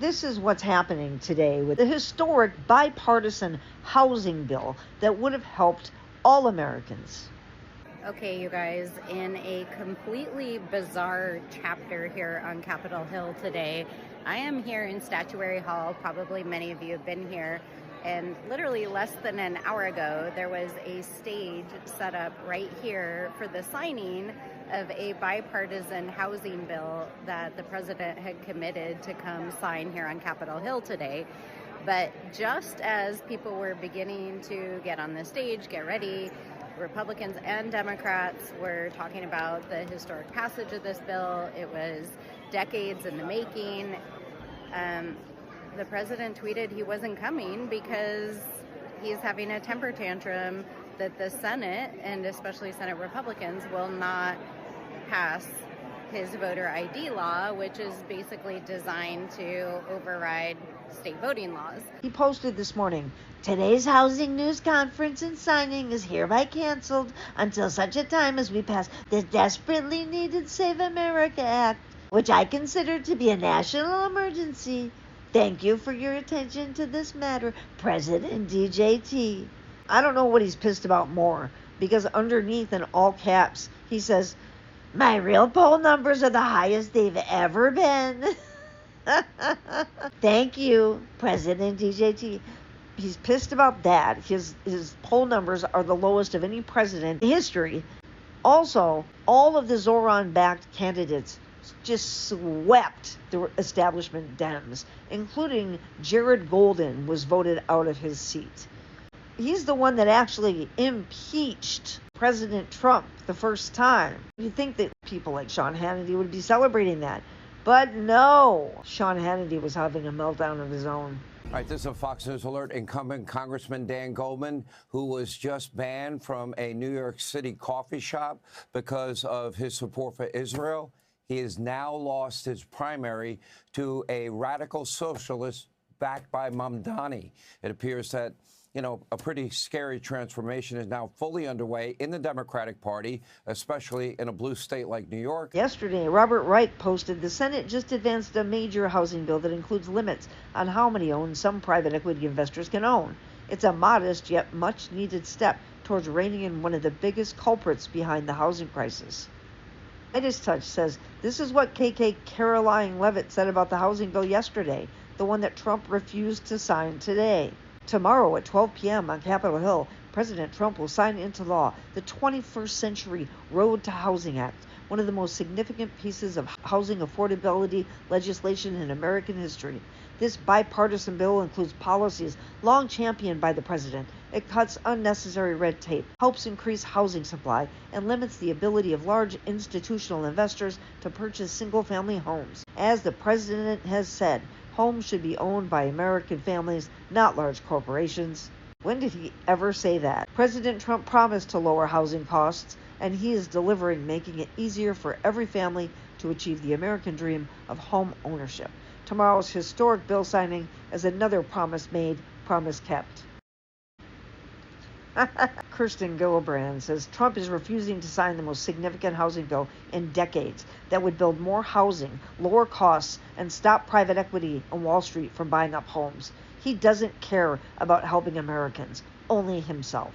This is what's happening today with the historic bipartisan housing bill that would have helped all Americans. Okay, you guys, in a completely bizarre chapter here on Capitol Hill today, I am here in Statuary Hall. Probably many of you have been here. And literally less than an hour ago, there was a stage set up right here for the signing of a bipartisan housing bill that the president had committed to come sign here on Capitol Hill today. But just as people were beginning to get on the stage, get ready, Republicans and Democrats were talking about the historic passage of this bill. It was decades in the making. The president tweeted he wasn't coming because he's having a temper tantrum that the Senate, and especially Senate Republicans, will not pass his voter ID law, which is basically designed to override state voting laws. He posted this morning, "Today's housing news conference and signing is hereby canceled until such a time as we pass the desperately needed Save America Act, which I consider to be a national emergency. Thank you for your attention to this matter, President DJT." I don't know what he's pissed about more, because underneath in all caps, he says, "My real poll numbers are the highest they've ever been." Thank you, President DJT. He's pissed about that. His poll numbers are the lowest of any president in history. Also, all of the Zoran-backed candidates just swept the establishment Dems, including Jared Golden was voted out of his seat. He's the one that actually impeached President Trump the first time. You'd think that people like Sean Hannity would be celebrating that. But no, Sean Hannity was having a meltdown of his own. All right, this is a Fox News Alert. Incumbent Congressman Dan Goldman, who was just banned from a New York City coffee shop because of his support for Israel, he has now lost his primary to a radical socialist backed by Mamdani. It appears that, a pretty scary transformation is now fully underway in the Democratic Party, especially in a blue state like New York. Yesterday, Robert Wright posted the Senate just advanced a major housing bill that includes limits on how many homes some private equity investors can own. It's a modest yet much needed step towards reining in one of the biggest culprits behind the housing crisis. Midas Touch says this is what KK Caroline Levitt said about the housing bill yesterday, the one that Trump refused to sign today. Tomorrow at 12 p.m. on Capitol Hill, President Trump will sign into law the 21st Century Road to Housing Act, one of the most significant pieces of housing affordability legislation in American history. This bipartisan bill includes policies long championed by the president. It cuts unnecessary red tape, helps increase housing supply, and limits the ability of large institutional investors to purchase single-family homes. As the president has said, homes should be owned by American families, not large corporations. When did he ever say that? President Trump promised to lower housing costs, and he is delivering, making it easier for every family to achieve the American dream of home ownership. Tomorrow's historic bill signing is another promise made, promise kept. Kirsten Gillibrand says Trump is refusing to sign the most significant housing bill in decades that would build more housing, lower costs, and stop private equity on Wall Street from buying up homes. He doesn't care about helping Americans, only himself.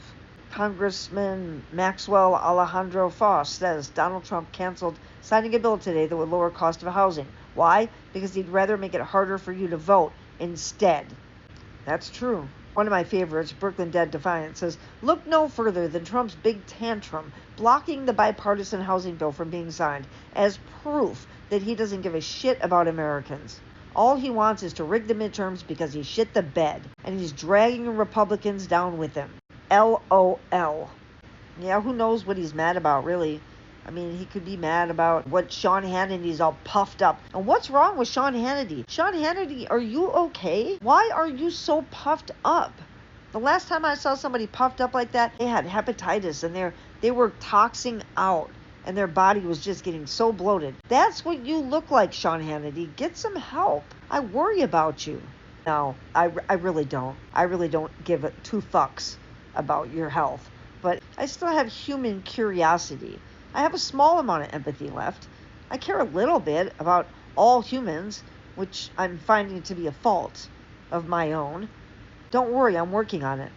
Congressman Maxwell Alejandro Foss says Donald Trump canceled signing a bill today that would lower cost of housing. Why? Because he'd rather make it harder for you to vote instead. That's true. One of my favorites, Brooklyn Dead Defiant, says, look no further than Trump's big tantrum blocking the bipartisan housing bill from being signed as proof that he doesn't give a shit about Americans. All he wants is to rig the midterms because he shit the bed, and he's dragging Republicans down with him. LOL. Yeah, who knows what he's mad about, really? I mean, he could be mad about what Sean Hannity's all puffed up. And what's wrong with Sean Hannity? Sean Hannity, are you okay? Why are you so puffed up? The last time I saw somebody puffed up like that, they had hepatitis and they were toxing out and their body was just getting so bloated. That's what you look like, Sean Hannity. Get some help. I worry about you. No, I really don't. I really don't give two fucks about your health. But I still have human curiosity. I have a small amount of empathy left. I care a little bit about all humans. which I'm finding to be a fault of my own. Don't worry, I'm working on it.